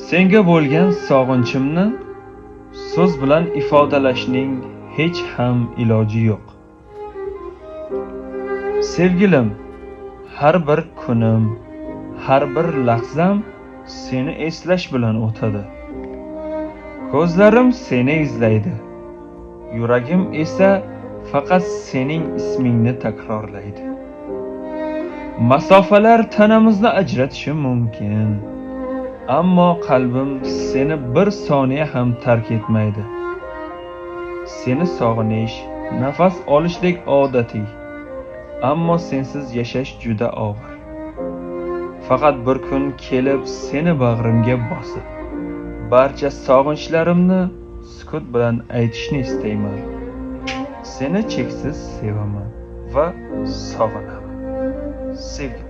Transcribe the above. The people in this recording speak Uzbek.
Senga bo'lgan sog'inchimni so'z bilan ifodalashning hech ham iloji yo'q. Sevgilim, har bir kunim, har bir lahzam seni eslash bilan o'tadi. Ko'zlarim seni izlaydi. Yuragim esa faqat sening ismingni takrorlaydi. Masofalar tanamizni ajratishi mumkin, ammo qalbim seni bir soniya ham tark etmaydi. Seni sog'inish, nafas olishlik odatiy, ammo sensiz yashash juda og'ir. Faqat bir kun kelib seni bag'rimga bosib, barcha sog'inchlarimni sukut bilan aytishni istayman. Seni cheksiz sevaman va sog'inaman. Sevgilim.